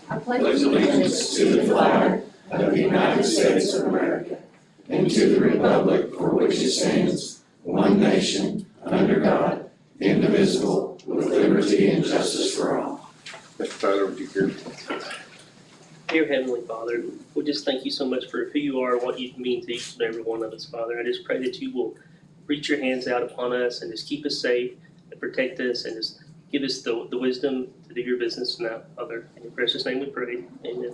I pledge allegiance to the flag of the United States of America and to the republic for which it stands, one nation, under God, indivisible, with liberty and justice for all. Mr. Tyler, would you care? Dear Heavenly Father, we just thank you so much for who you are, what you mean to each and every one of us, Father. I just pray that you will reach your hands out upon us and just keep us safe and protect us and just give us the wisdom to do your business now, Father. In your precious name we pray. Amen.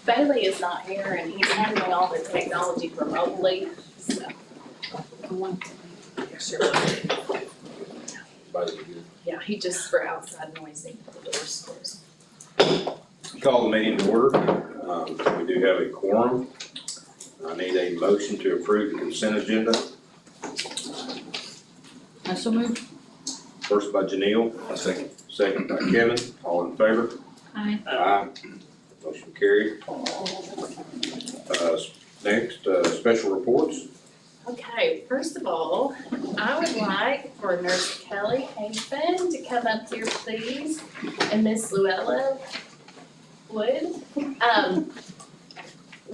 Bailey is not here and he's handling all the technology remotely, so. Sure. Yeah, he just for outside noisy, the door's closed. Call the meeting to order. We do have a quorum. I need a motion to approve the consent agenda. I so moved. First by Janelle. Second. Second by Kevin. All in favor? Aye. Aye. Motion carried. Next, special reports. Okay, first of all, I would like for Nurse Kelly Hafen to come up here, please, and Miss Luella Wood.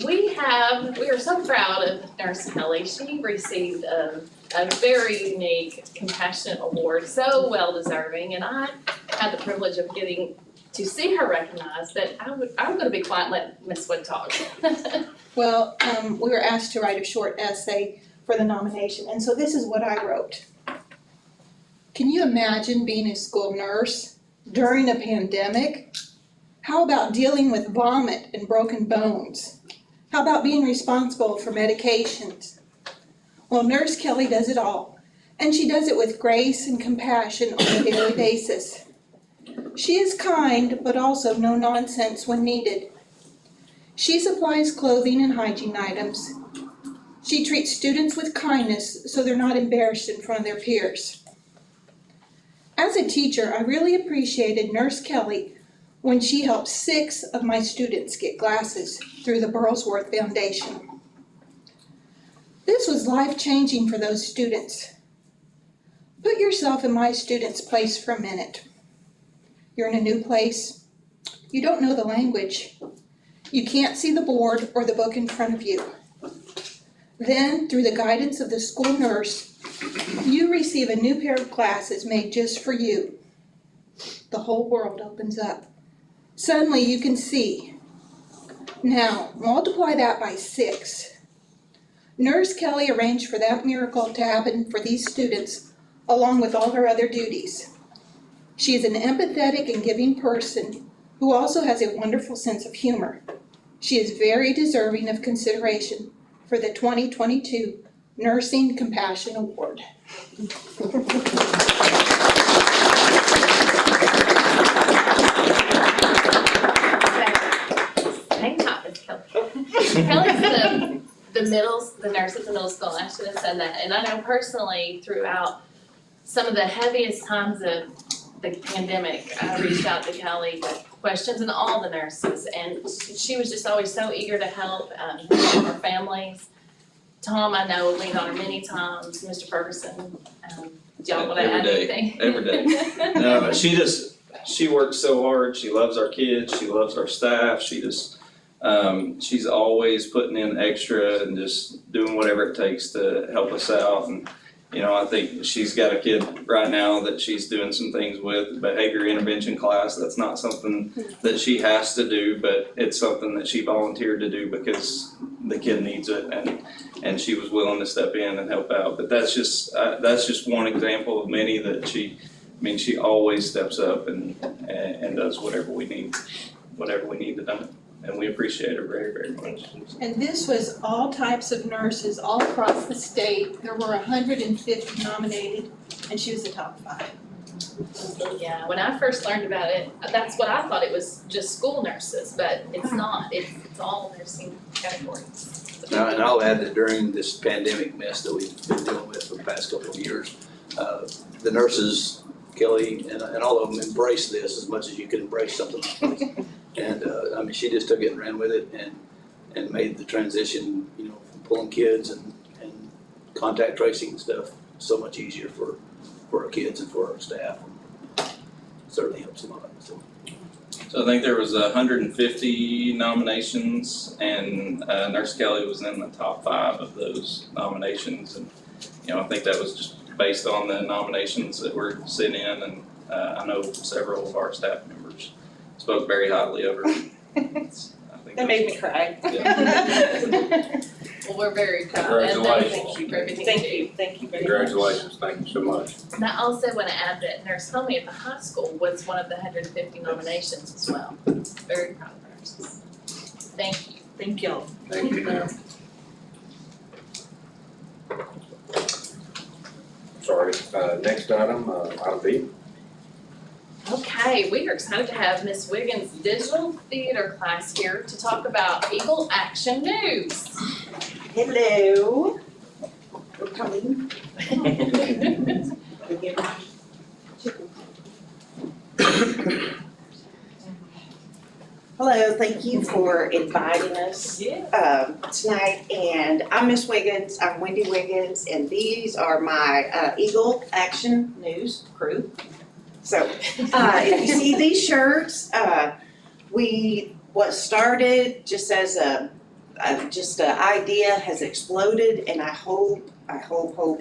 We are so proud of Nurse Kelly. She received a very unique compassionate award, so well deserving, and I had the privilege of getting to see her recognized, but I'm gonna be quiet and let Miss Wood talk. Well, we were asked to write a short essay for the nomination, and so this is what I wrote. Can you imagine being a school nurse during a pandemic? How about dealing with vomit and broken bones? How about being responsible for medications? Well, Nurse Kelly does it all, and she does it with grace and compassion on a daily basis. She is kind, but also no nonsense when needed. She supplies clothing and hygiene items. She treats students with kindness so they're not embarrassed in front of their peers. As a teacher, I really appreciated Nurse Kelly when she helped 6 of my students get glasses through the Burlsworth Foundation. This was life-changing for those students. Put yourself in my student's place for a minute. You're in a new place. You don't know the language. You can't see the board or the book in front of you. Then, through the guidance of the school nurse, you receive a new pair of glasses made just for you. The whole world opens up. Suddenly you can see. Now, multiply that by 6. Nurse Kelly arranged for that miracle to happen for these students, along with all her other duties. She is an empathetic and giving person who also has a wonderful sense of humor. She is very deserving of consideration for the 2022 Nursing Compassion Award. Hang tight, Miss Kelly. Kelly's the nurse at the middle school, I should have said that, and I know personally throughout some of the heaviest times of the pandemic, I reached out to Kelly with questions and all the nurses, and she was just always so eager to help our families. Tom, I know, leaned on her many times. Mr. Ferguson, do y'all want to add anything? Every day. No, she works so hard. She loves our kids. She loves our staff. She's always putting in extra and just doing whatever it takes to help us out. And I think she's got a kid right now that she's doing some things with, behavior intervention class. That's not something that she has to do, but it's something that she volunteered to do because the kid needs it, and she was willing to step in and help out. But that's just one example of many that she always steps up and does whatever we need to do. And we appreciate her very, very much. And this was all types of nurses all across the state. There were 150 nominated, and she was the top 5. Yeah, when I first learned about it, that's what I thought it was, just school nurses, but it's not. It's all nursing categories. Now, and I'll add that during this pandemic mess that we've been dealing with for the past couple of years, the nurses, Kelly, and all of them embraced this as much as you could embrace something like this. And she just took it and ran with it and made the transition, from pulling kids and contact tracing and stuff so much easier for our kids and for our staff. Certainly helps a lot, so. So I think there was 150 nominations, and Nurse Kelly was in the top 5 of those nominations. And I think that was just based on the nominations that were sent in, and I know several of our staff members spoke very highly of her. That made me cry. Well, we're very proud, and thank you for everything you do. Thank you very much. Congratulations, thank you so much. And I also want to add that Nurse Homey at the high school was one of the 150 nominations as well. Very proud of her. Thank you. Thank y'all. Thank you, ma'am. Sorry, next item, item B. Okay, we are excited to have Miss Wiggins' digital theater class here to talk about Eagle Action News. Hello. We're coming. Hello, thank you for inviting us tonight, and I'm Miss Wiggins, I'm Wendy Wiggins, and these are my Eagle Action News crew. So, if you see these shirts, what started just as an idea has exploded, and I hope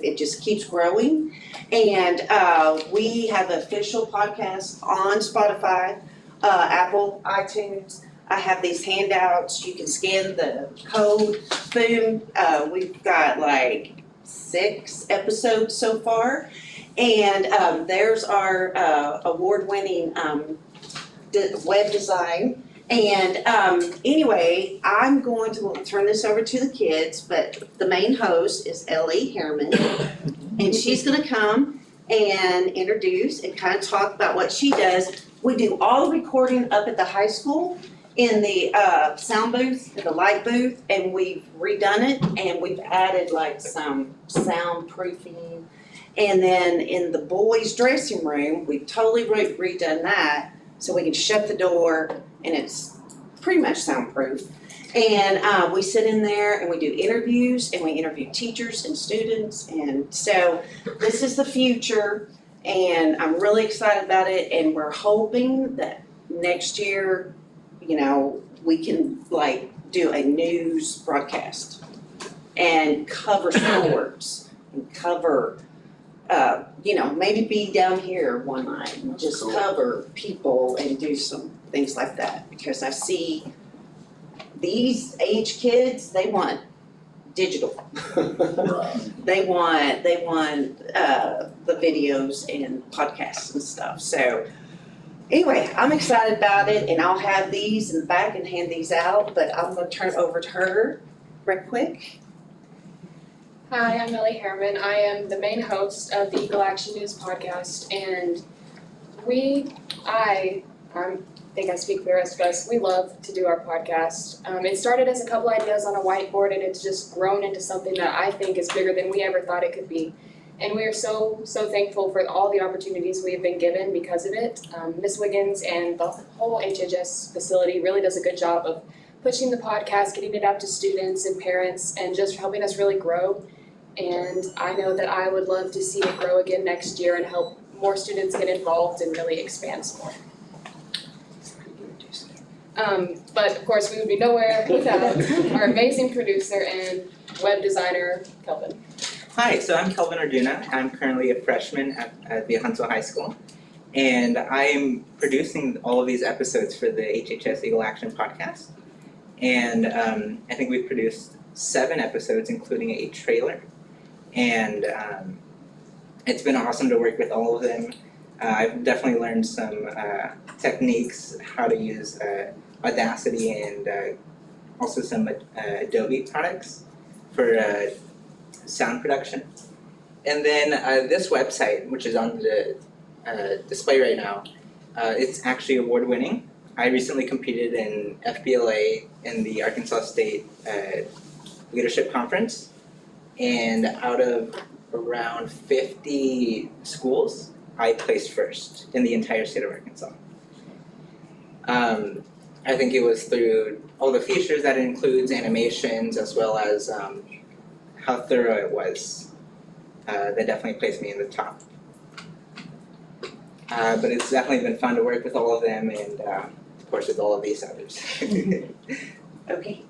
it just keeps growing. And we have an official podcast on Spotify, Apple, iTunes. I have these handouts. You can scan the code. Boom. We've got like 6 episodes so far. And there's our award-winning web design. And anyway, I'm going to turn this over to the kids, but the main host is Ellie Harriman. And she's gonna come and introduce and kind of talk about what she does. We do all the recording up at the high school in the sound booth, the light booth, and we've redone it, and we've added like some soundproofing. And then in the boys' dressing room, we've totally redone that, so we can shut the door, and it's pretty much soundproof. And we sit in there and we do interviews, and we interview teachers and students, and so this is the future, and I'm really excited about it, and we're hoping that next year, we can like do a news broadcast and cover sports and cover, maybe be down here one night and just cover people and do some things like that, because I see these age kids, they want digital. They want the videos and podcasts and stuff. So anyway, I'm excited about it, and I'll have these in the back and hand these out, but I'm gonna turn it over to her real quick. Hi, I'm Ellie Harriman. I am the main host of the Eagle Action News podcast, and I think I speak for the rest of us, we love to do our podcast. It started as a couple ideas on a whiteboard, and it's just grown into something that I think is bigger than we ever thought it could be. And we are so thankful for all the opportunities we have been given because of it. Ms. Wiggins and the whole HHS facility really does a good job of pushing the podcast, getting it out to students and parents, and just helping us really grow. And I know that I would love to see it grow again next year and help more students get involved and really expand some more. But of course, we would be nowhere without our amazing producer and web designer, Kelvin. Hi, so I'm Kelvin Arduna. I'm currently a freshman at the Huntsville High School, and I'm producing all of these episodes for the HHS Eagle Action podcast. And I think we've produced 7 episodes, including a trailer. And it's been awesome to work with all of them. I've definitely learned some techniques, how to use Audacity and also some Adobe products for sound production. And then this website, which is on the display right now, it's actually award-winning. I recently competed in FBLA in the Arkansas State Leadership Conference, and out of around 50 schools, I placed first in the entire state of Arkansas. I think it was through all the features that it includes, animations, as well as how thorough it was. that definitely placed me in the top. But it's definitely been fun to work with all of them and of course with all of these others. Okay.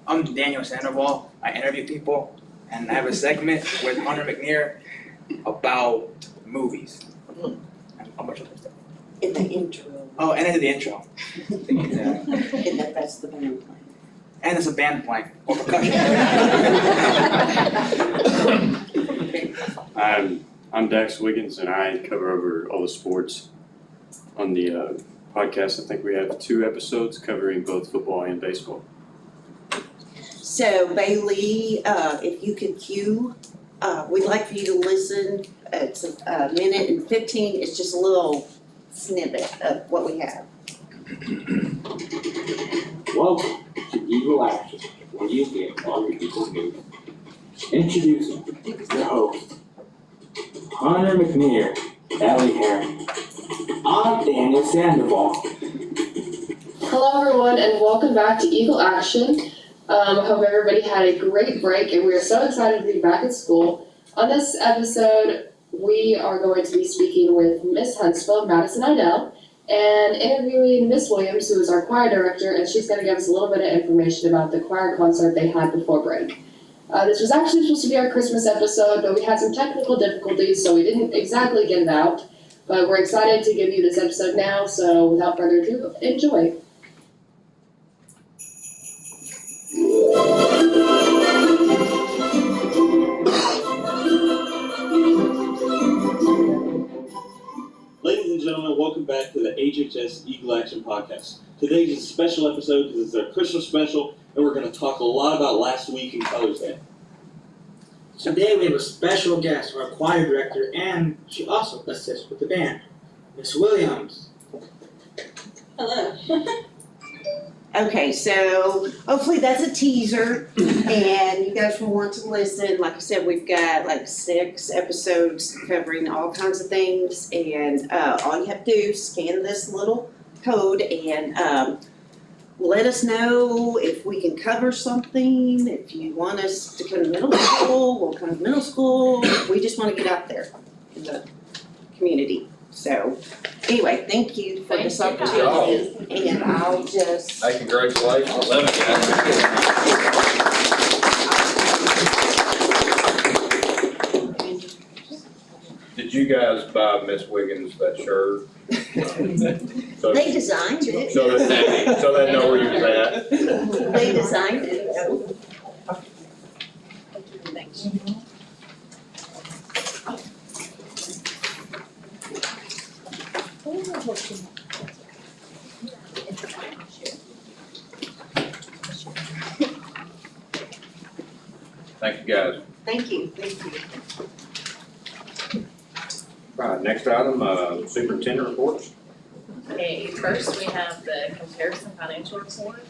I'm Daniel Sandoval. I interview people, and I have a segment with Hunter McNear about movies. And a bunch of other stuff. In the intro, Oh, and it's the intro. and that's the band playing. And it's a band playing, or percussion. I'm Dax Wiggins, and I cover over all the sports on the podcast. I think we have 2 episodes covering both football and baseball. So Bailey, if you could cue, we'd like for you to listen. It's a minute and 15. It's just a little snippet of what we have. Welcome to Eagle Action, where you get all your Eagle news. Introducing your host, Hunter McNear, Ellie Herring. I'm Daniel Sandoval. Hello everyone and welcome back to Eagle Action. I hope everybody had a great break and we are so excited to be back at school. On this episode, we are going to be speaking with Miss Huntsville, Madison Idell, and interviewing Miss Williams, who is our choir director, and she's going to give us a little bit of information about the choir concert they had before break. This was actually supposed to be our Christmas episode, but we had some technical difficulties, so we didn't exactly get it out. But we're excited to give you this episode now, so without further ado, enjoy. Ladies and gentlemen, welcome back to the HHS Eagle Action Podcast. Today is a special episode because it's our Christmas special, and we're going to talk a lot about last week and Colors Day. Today we have a special guest, our choir director, and she also assists with the band, Miss Williams. Hello. Okay, so hopefully that's a teaser, and you guys will want to listen. Like I said, we've got like 6 episodes covering all kinds of things, and all you have to do is scan this little code and let us know if we can cover something. If you want us to come to middle school, we'll come to middle school. We just want to get out there in the community. So, anyway, thank you for this opportunity, and I'll just. Hey, congratulations. Love it, guys. Did you guys buy Miss Wiggins that shirt? So They designed it. so they know where you're at. They designed it. Thank you, guys. Thank you, thank you. Right, next item, Superintendent Reports. Okay, first we have the comparison financial report.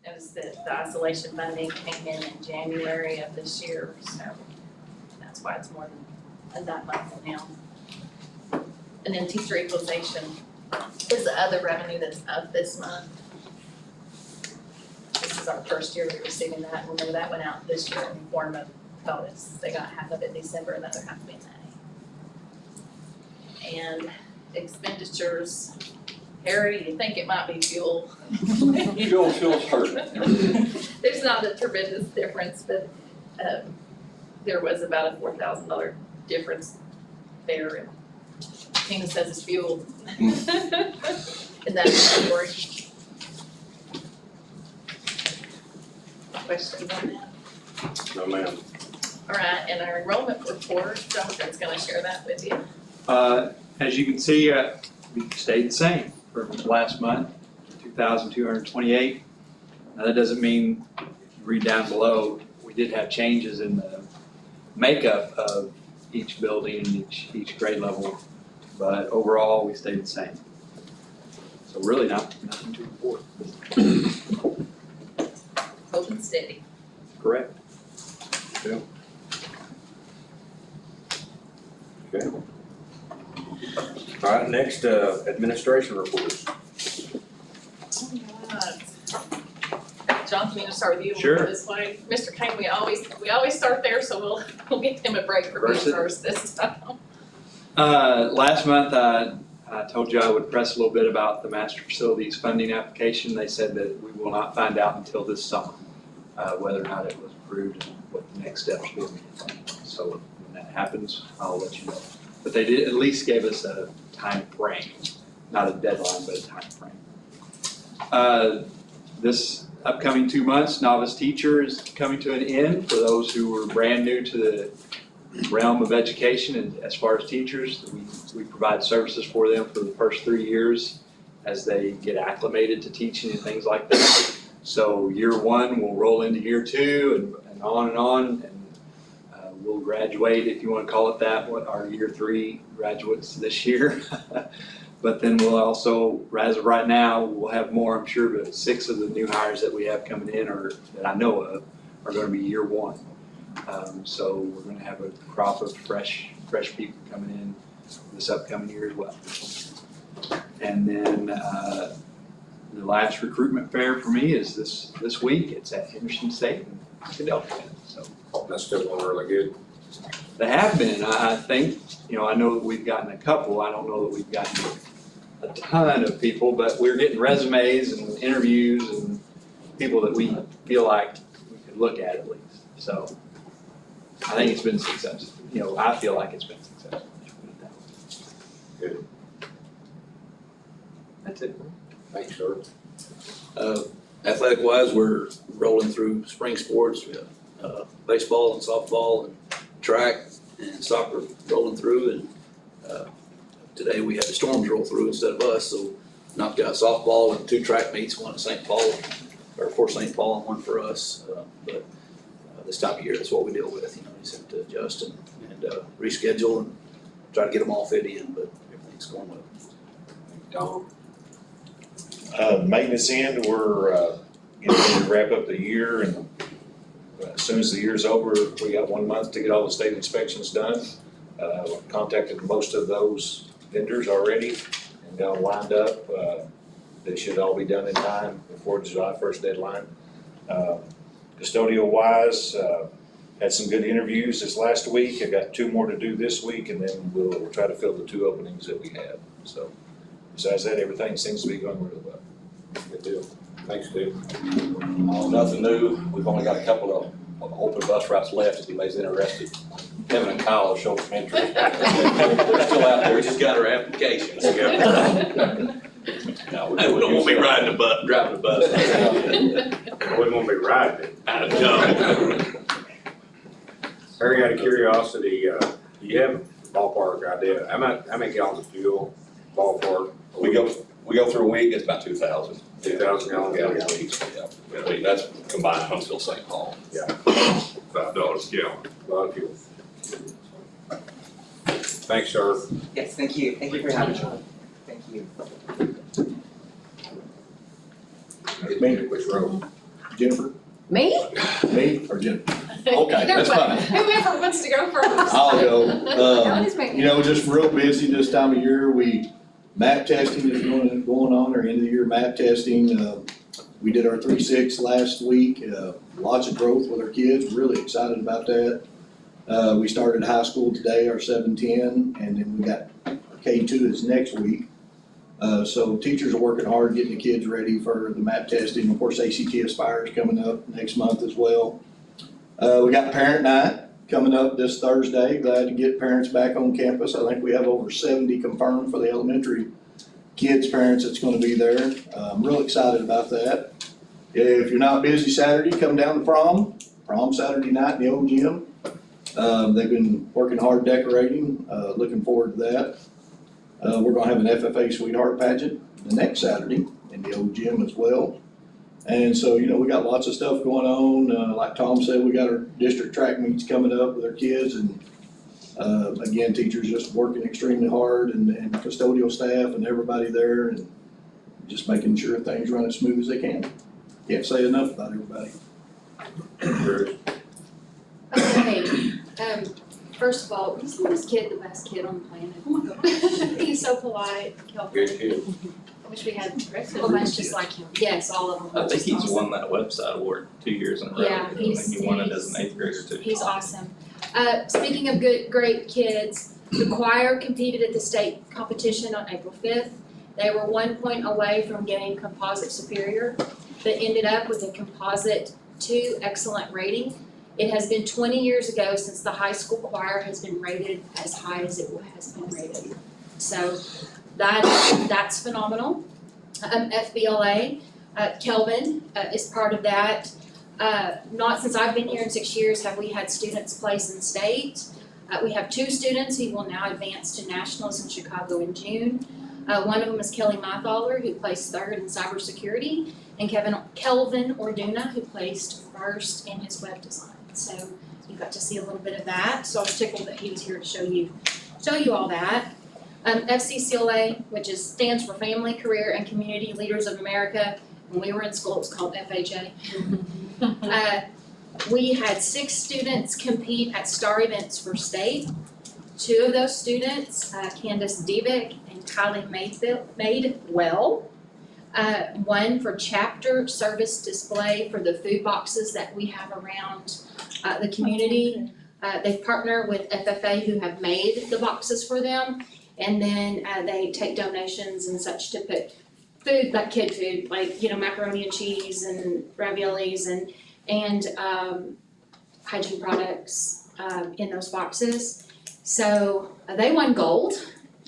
Notice that the isolation funding came in January of this year, so that's why it's more than that month now. And then teacher equalization is the other revenue that's up this month. This is our first year receiving that. Remember that went out this year in the form of bonus. They got half of it in December and the other half in May. And expenditures, Harry, you think it might be fuel? Fuel's hurting. There's not a tremendous difference, but there was about a $4,000 difference there. And Tina says it's fuel in that category. Questions on that? No, ma'am. All right, and our enrollment report, Jonathan's gonna share that with you. As you can see, we stayed the same from last month, 2,228. Now that doesn't mean, if you read down below, we did have changes in the makeup of each building and each grade level, but overall we stayed the same. So really nothing to report. Holding steady. Correct. Yeah. Okay. All right, next, administration reports. John, can we just start with you? Sure. This way, Mr. Kane, we always start there, so we'll give him a break for being Verse it. first this time. Last month, I told you I would press a little bit about the master facilities funding application. They said that we will not find out until this summer, whether or not it was approved and what the next steps will be. So when that happens, I'll let you know. But they did at least gave us a time frame, not a deadline, but a time frame. This upcoming 2 months, novice teacher is coming to an end for those who were brand new to the realm of education. And as far as teachers, we provide services for them for the first 3 years as they get acclimated to teaching and things like that. So year 1 will roll into year 2 and on, and we'll graduate, if you want to call it that, our year 3 graduates this year. But then we'll also, as of right now, we'll have more, I'm sure, but 6 of the new hires that we have coming in, or that I know of, are going to be year 1. So we're going to have a crop of fresh people coming in this upcoming year as well. And then the last recruitment fair for me is this week. It's at Henderson State in Philadelphia. So That's still going really good. they have been. I think, I know that we've gotten a couple. I don't know that we've gotten a ton of people, but we're getting resumes and interviews and people that we feel like we could look at least. So I think it's been successful. I feel like it's been successful. Good. That's it. Thanks, sir. Athletic wise, we're rolling through spring sports. We got baseball and softball and track and soccer rolling through. And today we had the Storms roll through instead of us, so knocked out softball and 2 track meets, one at St. Paul, or for St. Paul and one for us. But this time of year, that's what we deal with. You just have to adjust and reschedule and try to get them all fit in, but everything's going well. Tom? Maintenance end, we're getting ready to wrap up the year, and as soon as the year's over, we got 1 month to get all the state inspections done. Contacted most of those vendors already and got them lined up. They should all be done in time before the July 1st deadline. Custodial wise, had some good interviews this last week. I got 2 more to do this week, and then we'll try to fill the 2 openings that we have. So besides that, everything seems to be going really well. Good deal. Thanks, Steve. Nothing new. We've only got a couple of open bus routes left if anybody's interested. Kevin and Kyle will show some interest. They're still out there. We just got our applications. No, we don't want me driving the bus. We won't be riding it. No. Harry, out of curiosity, do you have a ballpark idea? How many gallons of fuel ballpark? We go through a week, it's about 2,000. 2,000 gallons Yeah, a week. yeah. That's combined Huntsville, St. Paul. Yeah. $5 a gallon. A lot of fuel. Thanks, sir. Yes, thank you. Thank you for having me. Thank you. Which road? Jennifer? Me? Me or Jennifer? Okay, that's fine. Whoever wants to go first. I'll go. That is me. Just real busy this time of year. Map testing is going on, our end of the year map testing. We did our 3-6 last week. Lots of growth with our kids, really excited about that. We started high school today, our 7-10, and then we got our K2 is next week. So teachers are working hard getting the kids ready for the map testing. Of course, ACT Aspire is coming up next month as well. We got parent night coming up this Thursday. Glad to get parents back on campus. I think we have over 70 confirmed for the elementary kids' parents that's going to be there. I'm real excited about that. If you're not busy Saturday, come down to Prom Saturday night in the old gym. They've been working hard decorating, looking forward to that. We're gonna have an FFA Sweetheart pageant the next Saturday in the old gym as well. And so, we got lots of stuff going on. Like Tom said, we got our district track meets coming up with our kids, and again, teachers just working extremely hard, and custodial staff and everybody there, and just making sure things run as smooth as they can. Can't say enough about everybody. Okay, First of all, isn't this kid the best kid on the planet? Oh my gosh, he's so polite, Kelvin. Good kid. I wish we had a whole bunch just like him. Yes, all of them. I think he's won that website award 2 years in a row. Yeah, I think he won it as an 8th grader too. He's awesome. Speaking of great kids, the choir competed at the state competition on April 5th. They were 1 point away from getting composite superior, but ended up with a composite 2 excellent rating. It has been 20 years ago since the high school choir has been rated as high as it has been rated. So that's phenomenal. FBLA, Kelvin is part of that. Not since I've been here in 6 years have we had students place in state. We have 2 students who will now advance to nationals in Chicago in June. One of them is Kelly Mythaler, who placed 3rd in cybersecurity, and Kelvin Orduna, who placed 1st in his web design. So you got to see a little bit of that. So I was tickled that he was here to show you all that. FCCLA, which stands for Family, Career, and Community Leaders of America. When we were in school, it was called FHA. We had 6 students compete at STAR events for state. 2 of those students, Candace Devick and Kylie Madewell, one for chapter service display for the food boxes that we have around the community. They partner with FFA who have made the boxes for them, and then they take donations and such to put food, like kid food, like, macaroni and cheese and raviolis and hygiene products in those boxes. So they won gold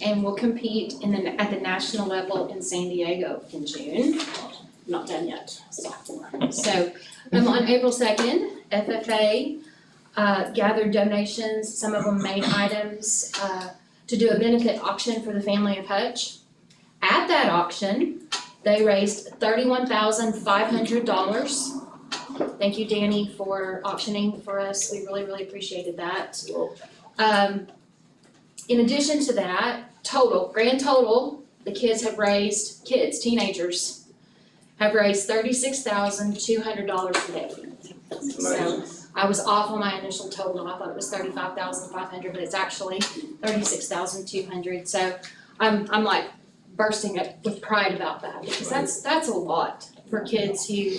and will compete at the national level in San Diego in June. Not done yet, sophomore. So on April 2nd, FFA gathered donations, some of them made items to do a benefit auction for the family of Hutch. At that auction, they raised $31,500. Thank you, Danny, for auctioning for us. We really, really appreciated that. In addition to that, grand total, the teenagers have raised $36,200 today. So I was off on my initial total. I thought it was $35,500, but it's actually $36,200. So I'm like bursting up with pride about that, because that's a lot for kids who,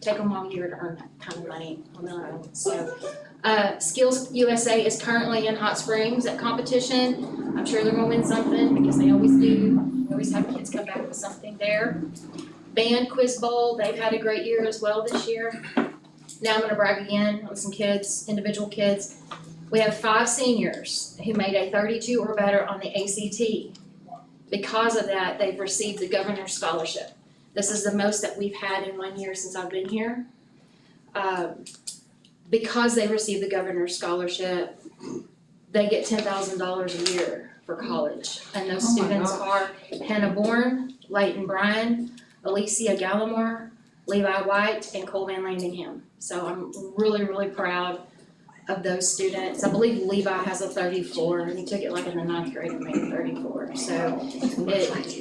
take them all year to earn that kind of money on their own. So Skills USA is currently in Hot Springs at competition. I'm sure they're gonna win something, because they always do. We always have kids come back with something there. Band Quiz Bowl, they've had a great year as well this year. Now I'm gonna brag again on some kids, individual kids. We have 5 seniors who made a 32 or better on the ACT. Because of that, they've received the Governor's Scholarship. This is the most that we've had in 1 year since I've been here. Because they received the Governor's Scholarship, they get $10,000 a year for college. And those students are Hannah Bourne, Leighton Bryan, Alicia Gallimore, Levi White, and Cole Van Landingham. So I'm really, really proud of those students. I believe Levi has a 34, and he took it like in the 9th grade and made a 34. So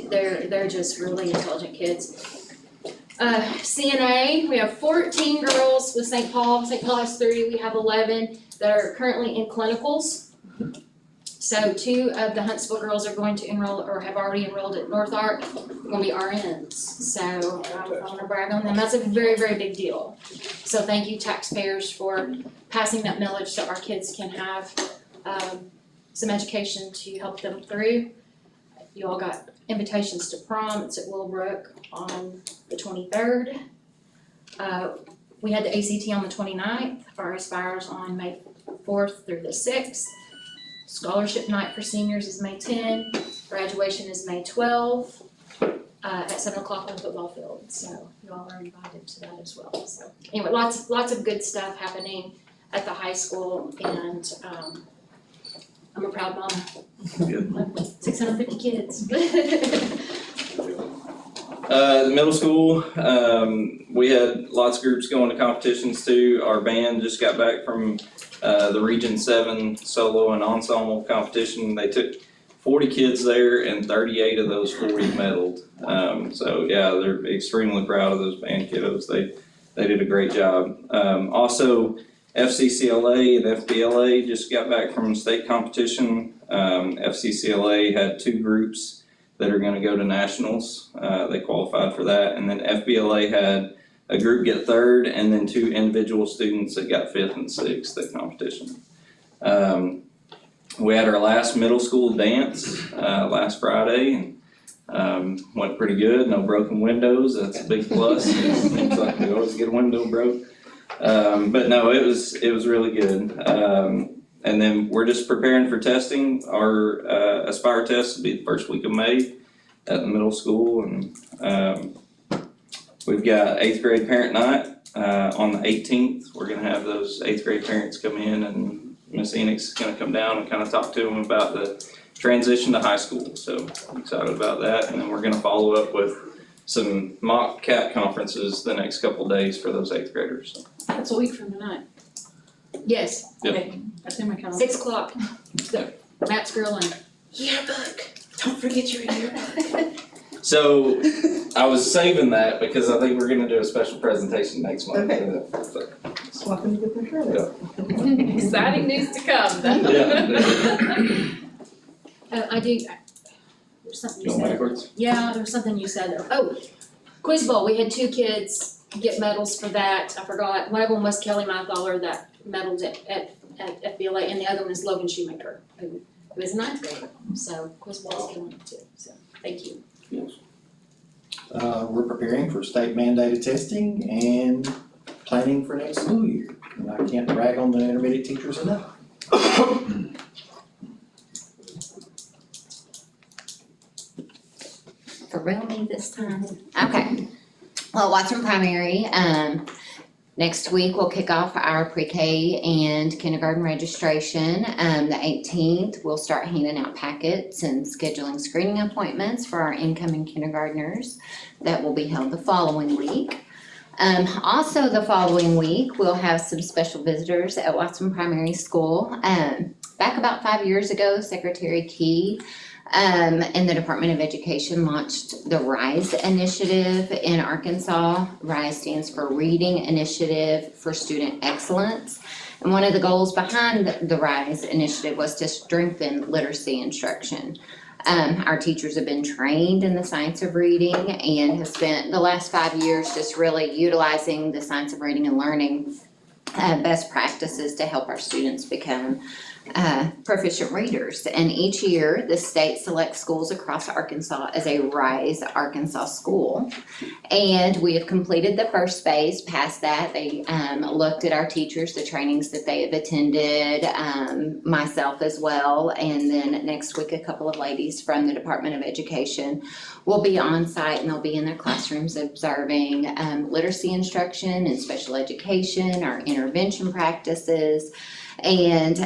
they're just really intelligent kids. CNA, we have 14 girls with St. Paul. St. Paul has 3, we have 11 that are currently in clinicals. So 2 of the Huntsville girls are going to enroll, or have already enrolled at North Ark, they're gonna be RNs. So I wanna brag on them, that's a very, very big deal. So thank you taxpayers for passing that millage so our kids can have some education to help them through. You all got invitations to prom, it's at Willowbrook on the 23rd. We had the ACT on the 29th, our Aspires on May 4th through the 6th. Scholarship night for seniors is May 10, graduation is May 12, at 7 o'clock on the football field. So you all are invited to that as well. So anyway, lots of good stuff happening at the high school, and I'm a proud mom. 650 kids. The middle school, we had lots of groups going to competitions too. Our band just got back from the Region 7 solo and ensemble competition. They took 40 kids there, and 38 of those 40 medaled. So yeah, they're extremely proud of those band kiddos. They did a great job. Also, FCCLA and FBLA just got back from state competition. FCCLA had 2 groups that are gonna go to nationals. They qualified for that. And then FBLA had a group get 3rd and then 2 individual students that got 5th and 6th at competition. We had our last middle school dance last Friday, and went pretty good. No broken windows. That's a big plus. It seems like we always get a window broke. But no, it was really good. And then we're just preparing for testing. Our Aspire test will be the first week of May at the middle school, and we've got 8th grade parent night on the 18th. We're gonna have those 8th grade parents come in, and Miss Enix is gonna come down and kind of talk to them about the transition to high school. So I'm excited about that. And then we're gonna follow up with some mock CAT conferences the next couple of days for those 8th graders. That's a week from tonight. Yes. Yep. Okay, that's in my calendar. 6 o'clock. Matt's girl and Yearbook. don't forget your yearbook. So I was saving that because I think we're gonna do a special presentation next month. Okay. So, Welcome to the credit. Exciting news to come, though. yeah. I do, there's something you Going said. backwards? Yeah, there was something you said. Oh, Quiz Bowl, we had 2 kids get medals for that. I forgot. One of them was Kelly Mythaler that medaled at FBLA, and the other one is Logan Shoemaker, who is 9th grade. So Quiz Bowl is killing it too, so thank you. We're preparing for state mandated testing and planning for next school year. And I can't brag on the intermediate teachers enough. For real me this time? Okay. Well, Watson Primary, next week we'll kick off our pre-K and kindergarten registration. The 18th, we'll start handing out packets and scheduling screening appointments for our incoming kindergartners. That will be held the following week. Also the following week, we'll have some special visitors at Watson Primary School. Back about 5 years ago, Secretary Key and the Department of Education launched the RISE initiative in Arkansas. RISE stands for Reading Initiative for Student Excellence. And one of the goals behind the RISE initiative was to strengthen literacy instruction. Our teachers have been trained in the science of reading and have spent the last 5 years just really utilizing the science of reading and learning best practices to help our students become proficient readers. And each year, the state selects schools across Arkansas as a RISE Arkansas school. And we have completed the first phase. Past that, they looked at our teachers, the trainings that they have attended, myself as well. And then next week, a couple of ladies from the Department of Education will be on site, and they'll be in their classrooms observing literacy instruction and special education, our intervention practices, and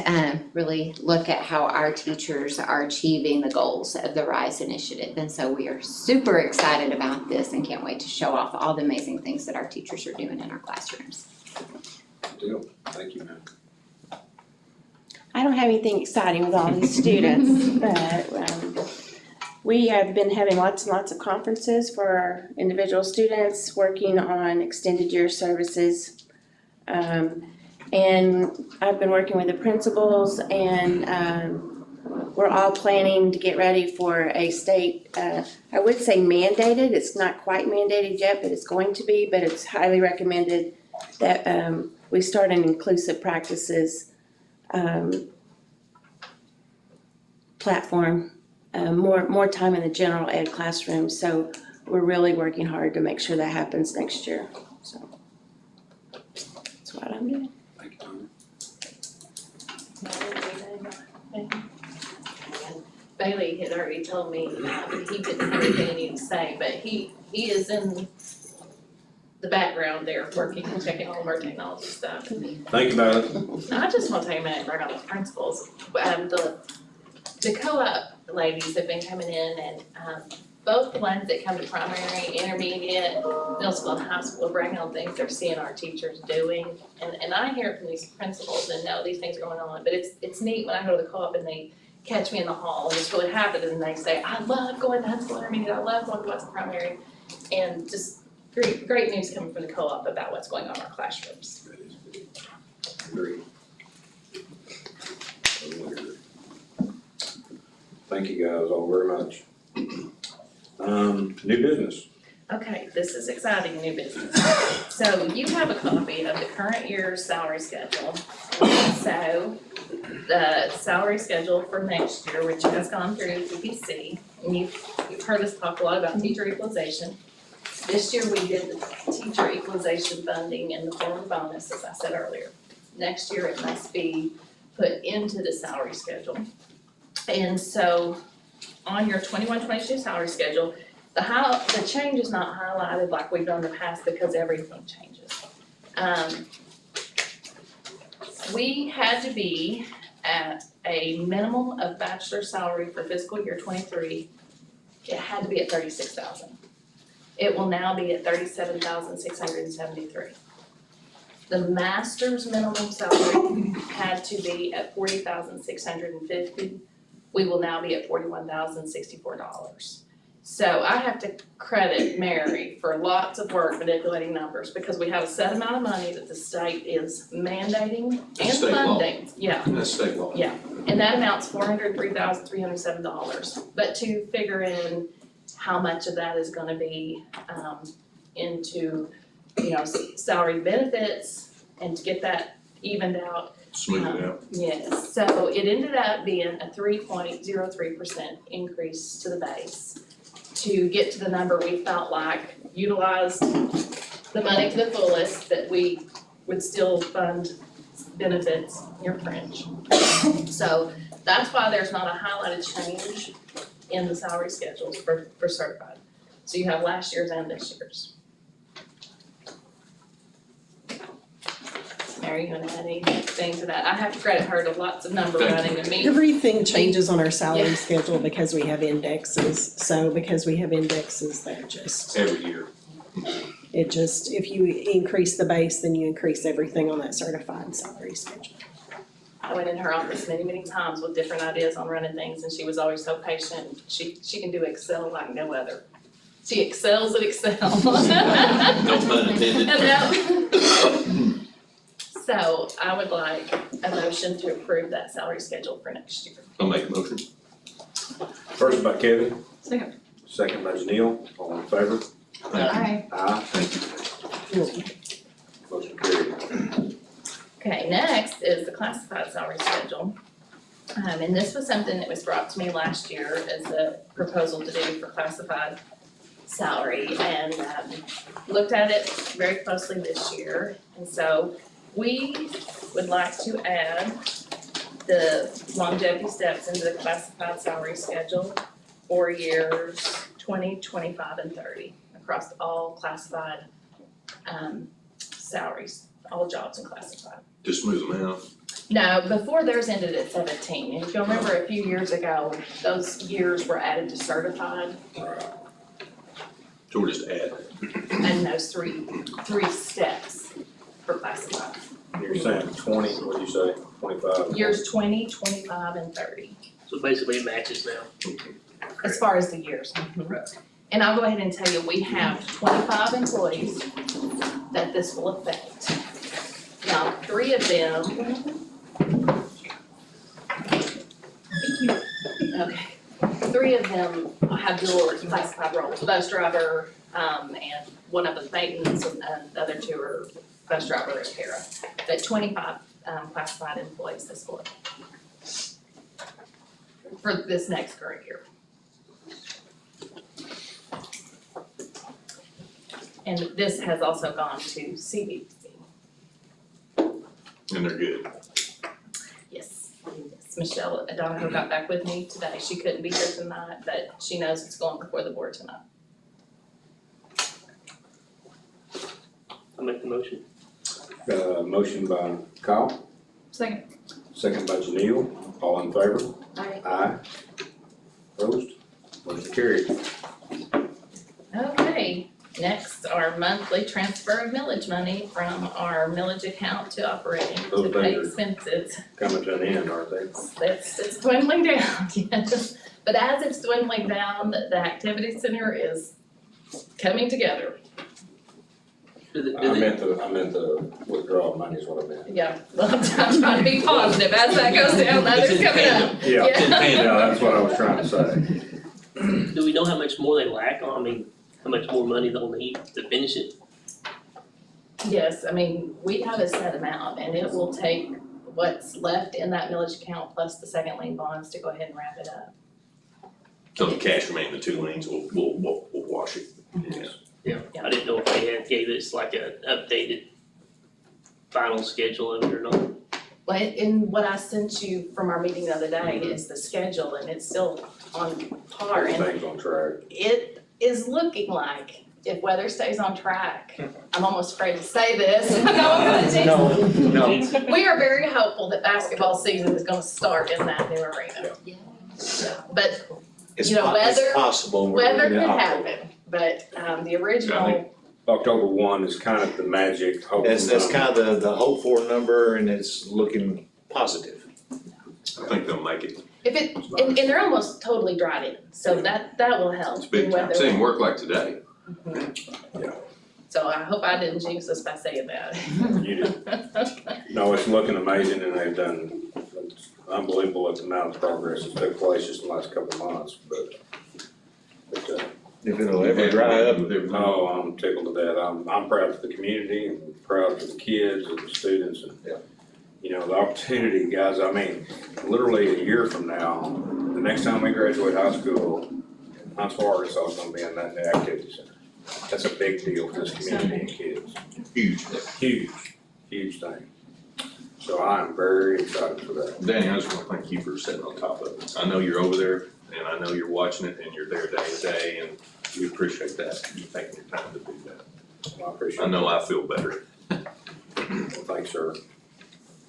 really look at how our teachers are achieving the goals of the RISE initiative. And so we are super excited about this and can't wait to show off all the amazing things that our teachers are doing in our classrooms. Good deal. Thank you, man. I don't have anything exciting with all these students, but we have been having lots and lots of conferences for our individual students, working on extended year services. And I've been working with the principals, and we're all planning to get ready for a state, I would say mandated, it's not quite mandated yet, but it's going to be, but it's highly recommended that we start an inclusive practices platform, more time in the general ed classroom. So we're really working hard to make sure that happens next year. So that's what I'm doing. Bailey had already told me he didn't have anything he needed to say, but he is in the background there working and checking all of our technology stuff. Thank you, Bailey. I just want to take a minute and bring on the principals. The co-op ladies have been coming in, and both the ones that come to primary, intermediate, middle school and high school are bringing on things they're seeing our teachers doing. And I hear it from these principals and know these things are going on, but it's neat when I go to the co-op and they catch me in the hall and it's really happening, and they say, I love going to high school intermediate, I love going to what's primary, and just great news coming from the co-op about what's going on in our classrooms. Agreed. Thank you guys all very much. New business. Okay, this is exciting new business. So you have a copy of the current year's salary schedule. So the salary schedule for next year, which has gone through PPC, and you've heard us talk a lot about teacher equalization. This year we did the teacher equalization funding in the form of bonus, as I said earlier. Next year it must be put into the salary schedule. And so on your 21-22 salary schedule, the change is not highlighted like we've done in the past because everything changes. We had to be at a minimum of bachelor salary for fiscal year 23. It had to be at 36,000. It will now be at 37,673. The master's minimum salary had to be at 40,650. We will now be at $41,064. So I have to credit Mary for lots of work manipulating numbers because we have a set amount of money that the state is mandating and State law. funding. Yeah. That's state law. Yeah, and that amount's $403,307. But to figure in how much of that is gonna be into, salary benefits and to get that evened out. Smooth it out. Yes, so it ended up being a 3.03% increase to the base to get to the number we felt like utilized the money to the fullest, that we would still fund benefits, your French. So that's why there's not a highlighted change in the salary schedules for certified. So you have last year's and this year's. Mary, you wanna add anything to that? I have to credit her to lots of number running to me. Everything changes on our salary schedule because we have indexes, so because we have indexes, they're just, Every year. if you increase the base, then you increase everything on that certified salary schedule. I went in her office many times with different ideas on running things and she was always so patient. She can do Excel like no other. She excels at Excel. No pun intended. So I would like a motion to approve that salary schedule for next year. I'll make a motion. First by Kevin, Second. second by Janelle, all in favor? Aye. Aye. Motion carried. Okay, next is the classified salary schedule. And this was something that was brought to me last year as a proposal to do for classified salary and looked at it very closely this year. And so we would like to add the longevity steps into the classified salary schedule for years 20, 25, and 30 across all classified salaries, all jobs in classified. Just smooth them out. No, before theirs ended at 17, and if you'll remember a few years ago, those years were added to certified, So we're just adding. and those three steps for classified. You're saying 20, what'd you say, 25? Years 20, 25, and 30, So basically it matches now. as far as the years. And I'll go ahead and tell you, we have 25 employees that this will affect. Now, 3 of them. Okay, 3 of them have dual classified roles, bus driver, and one of them maintenance, and the other 2 are bus driver and para. But 25 classified employees this will affect for this next current year. And this has also gone to CBC. And they're good. Yes, Michelle Donahoe got back with me today. She couldn't be here tonight, but she knows it's going before the board tonight. I'll make the motion. Motion by Kyle, Second. second by Janelle, all in favor? Aye. Aye. Opposed? Motion carried. Okay, next, our monthly transfer of millage money from our millage account to operating to Those pay things expenses. Coming to an end, aren't they? It's dwindling down, yes. But as it's dwindling down, the activity center is coming together. I meant the withdrawal money is what I meant. Yeah, well, I'm trying to be positive, as that goes down, others coming up. Yeah, Yeah. that's what I was trying to say. Do we know how much more they lack on, I mean, how much more money they'll need to finish it? Yes, I mean, we have a set amount and it will take what's left in that millage account plus the second lien bonds to go ahead and wrap it up. So the cash remaining, the 2 liens will wash it. Yeah, I didn't know if they had gave us like an updated final schedule of it or not. Well, in what I sent you from our meeting the other day is the schedule and it's still on par and Everything's on track. it is looking like if weather stays on track, I'm almost afraid to say this, I know I'm gonna jinx it. We are very hopeful that basketball season is gonna start in that new arena. Yeah. But, you know, weather, possible. weather could happen, but, the original, October 1 is kind of the magic hope. That's kind of the hope for number, and it's looking positive. I think they'll make it. if it, and they're almost totally dried in, so that will help. It's big time. Weather. Same work like today. So I hope I didn't jinx us by saying that. You did. No, it's looking amazing and they've done unbelievable amount of progress that's took place just in the last couple of months, but If it'll ever dry up. oh, I'm tickled to death. I'm proud for the community and proud for the kids and the students and, you know, the opportunity, guys. I mean, literally a year from now, the next time we graduate high school, Huntsville, Arkansas is gonna be in that new activity center. That's a big deal for this community and kids. Huge thing. So I am very excited for that. Danny, I just want to thank you for sitting on top of it. I know you're over there and I know you're watching it and you're there day to day and we appreciate that. You taking your time to do that. I appreciate it. I know I feel better. Well, thanks, sir.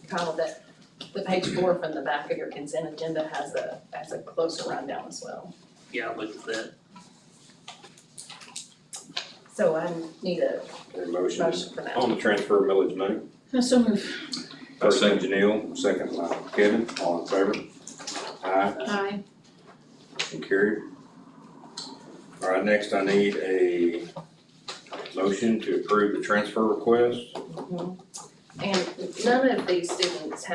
Kyle, that, the page 4 from the back of your consent agenda has a closer rundown as well. Yeah, I looked at that. So I need a Motion motion for that. on the transfer of millage money. So move. First by Janelle, second by Kevin, all in favor? Aye. Aye. Motion carried. All right, next I need a motion to approve the transfer request. And none of these students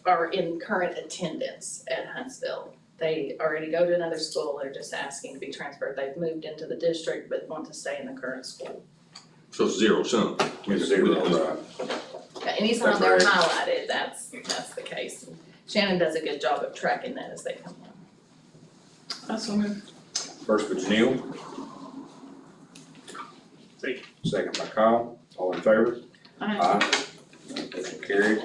are in current attendance at Huntsville. They already go to another school, they're just asking to be transferred. They've moved into the district but want to stay in the current school. So it's zero sum. It's zero, right. Anytime they're highlighted, that's the case. And Shannon does a good job of tracking that as they come in. So move. First by Janelle. Second by Kyle, all in favor? Aye. Motion carried.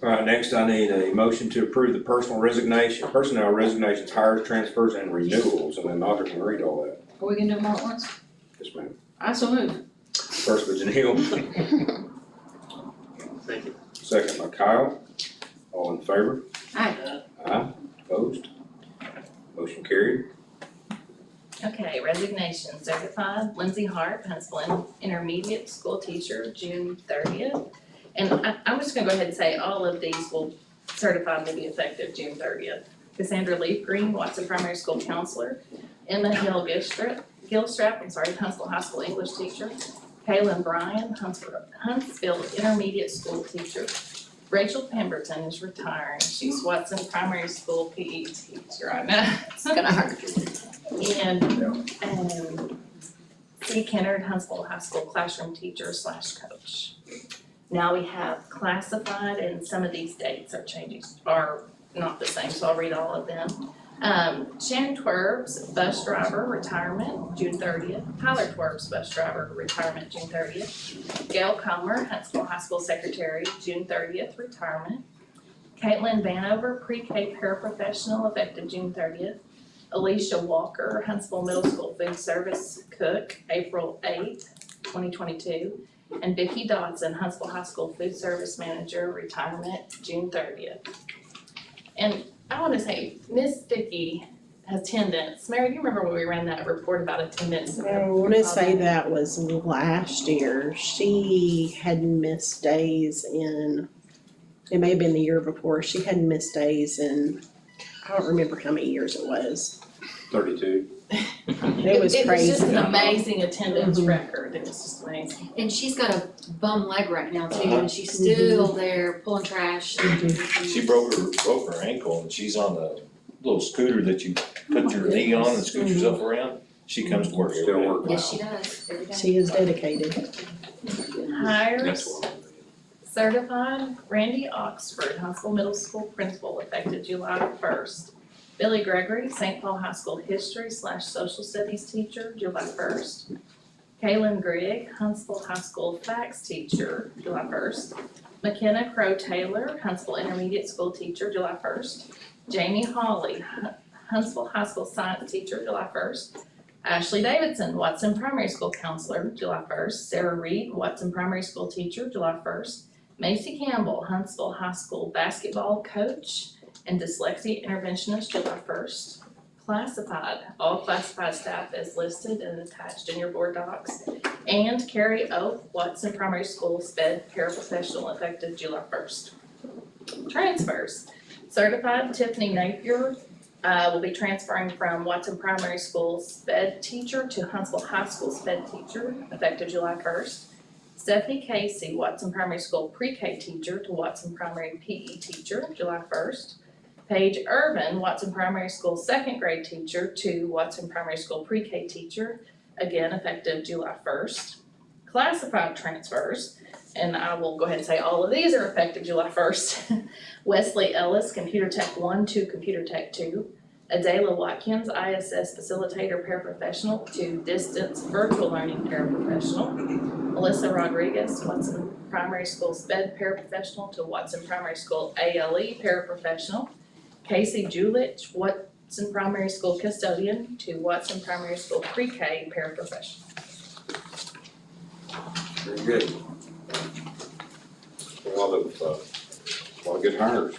All right, next I need a motion to approve the personnel resignations, hires, transfers, and renewals, and then Audrey can read all that. Are we gonna do them all at once? Yes, ma'am. I so move. First by Janelle. Second by Kyle, all in favor? Aye. Aye, opposed? Motion carried. Okay, resignation, certified Lindsay Hart, Huntsville Intermediate School Teacher, June 30th. And I'm just gonna go ahead and say all of these will certify to be effective June 30th. Cassandra Leaf Green, Watson Primary School Counselor. Emma Hill Gilstrap, Huntsville High School English Teacher. Kaylin Bryan, Huntsville Intermediate School Teacher. Rachel Pemberton is retiring, she's Watson Primary School PE Teacher, I know. It's gonna hurt. And C. Kennard, Huntsville High School Classroom Teacher / Coach. Now we have classified, and some of these dates are not the same, so I'll read all of them. Shannon Twerbs, bus driver, retirement, June 30th. Tyler Twerbs, bus driver, retirement, June 30th. Gail Comer, Huntsville High School Secretary, June 30th, retirement. Caitlin Vanover, pre-K paraprofessional, effective June 30th. Alicia Walker, Huntsville Middle School Food Service Cook, April 8th, 2022. And Vicki Dodson, Huntsville High School Food Service Manager, retirement, June 30th. And I wanna say, Miss Vicki attendance, Mary, you remember when we ran that report about attendance? I wanna say that was last year. She had missed days it may have been the year before. She had missed days in, I don't remember how many years it was. 32. It was It was crazy. just an amazing attendance Mhm. record, it was just amazing. And she's got a bum leg right now too, and she's still there pulling trash. She broke her ankle and she's on the little scooter that you put your knee on and scoot yourself around. She comes to work every Still day. working. Yes, she does, every day. She is dedicated. Hires, That's what certified Randy Oxford, Huntsville Middle School principal, effective July 1st. Billy Gregory, St. Paul High School history/social studies teacher, July 1st. Kaylin Grigg, Huntsville High School facts teacher, July 1st. McKenna Crow Taylor, Huntsville Intermediate School teacher, July 1st. Jamie Hawley, Huntsville High School science teacher, July 1st. Ashley Davidson, Watson Primary School counselor, July 1st. Sarah Reed, Watson Primary School teacher, July 1st. Macy Campbell, Huntsville High School basketball coach and dyslexia interventionist, July 1st. Classified, all classified staff is listed and attached in your board docs. And Carrie Oak, Watson Primary School sped paraprofessional, effective July 1st. Transfers, certified Tiffany Napier will be transferring from Watson Primary School sped teacher to Huntsville High School sped teacher, effective July 1st. Stephanie Casey, Watson Primary School pre-K teacher to Watson Primary PE teacher, July 1st. Paige Irvin, Watson Primary School second grade teacher to Watson Primary School pre-K teacher, again effective July 1st. Classified transfers, and I will go ahead and say all of these are effective July 1st. Wesley Ellis, Computer Tech 1 to Computer Tech 2. Adela Watkins, ISS Facilitator Paraprofessional to Distance Virtual Learning Paraprofessional. Melissa Rodriguez, Watson Primary School SPED Paraprofessional to Watson Primary School ALE Paraprofessional. Casey Julich, Watson Primary School Custodian to Watson Primary School Pre-K Paraprofessional. Very good. A lot of good hires.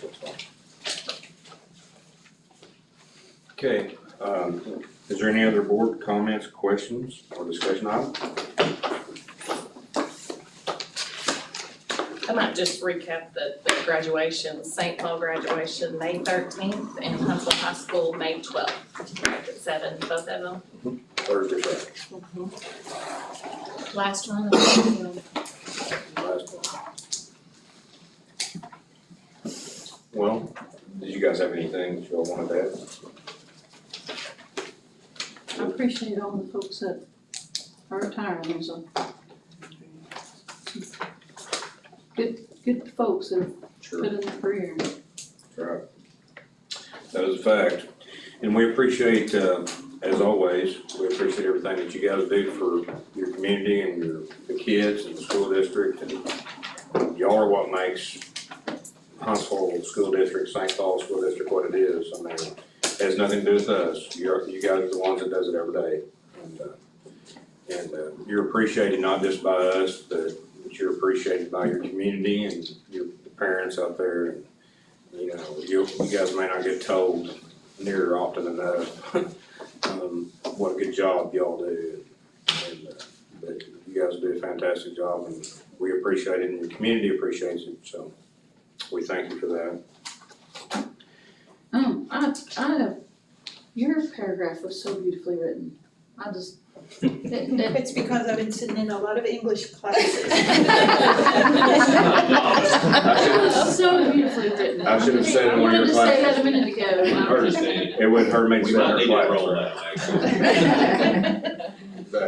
Okay, is there any other board comments, questions, or discussion items? I might just recap the graduation. St. Paul graduation, May 13th, and Huntsville High School, May 12th. At 7, both of them. Thursday, Friday. Last one. Last one. Well, did you guys have anything that you all wanted to add? I appreciate all the folks that are retiring, so. Good folks that have put in their career. That's right. That is a fact. And we appreciate, as always, we appreciate everything that you guys do for your community and the kids and the school district. And y'all are what makes Huntsville School District, St. Paul School District what it is. I mean, it has nothing to do with us. You guys are the ones that does it every day. And you're appreciated not just by us, but you're appreciated by your community and your parents out there. And, you know, you guys may not get told near often enough what a good job y'all do. And but you guys do a fantastic job, and we appreciate it, and your community appreciates it. So we thank you for that. I have, your paragraph was so beautifully written. I just, It's because I've been sitting in a lot of English classes. so beautifully written. I should have said it in one of your I wanted to say that classes. a minute ago. It wouldn't hurt me to We say might her need to class. roll that,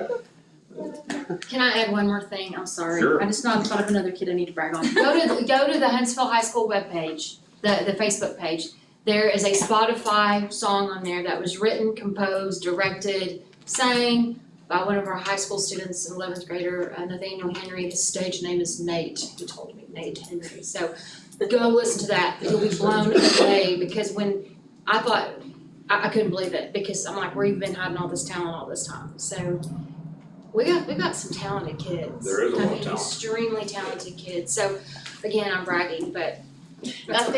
actually. Can I add one more thing? I'm sorry. Sure. I just thought of another kid I need to brag on. Go to the Huntsville High School webpage, the Facebook page. There is a Spotify song on there that was written, composed, directed, sang by one of our high school students, an 11th grader, Nathaniel Henry. His stage name is Nate. He told me Nate Henry. So go listen to that. You'll be blown away, because when I thought, I couldn't believe it, because I'm like, where you been hiding all this talent all this time? So we got some talented kids. There is a lot of talent. Extremely talented kids. So again, I'm bragging, but I think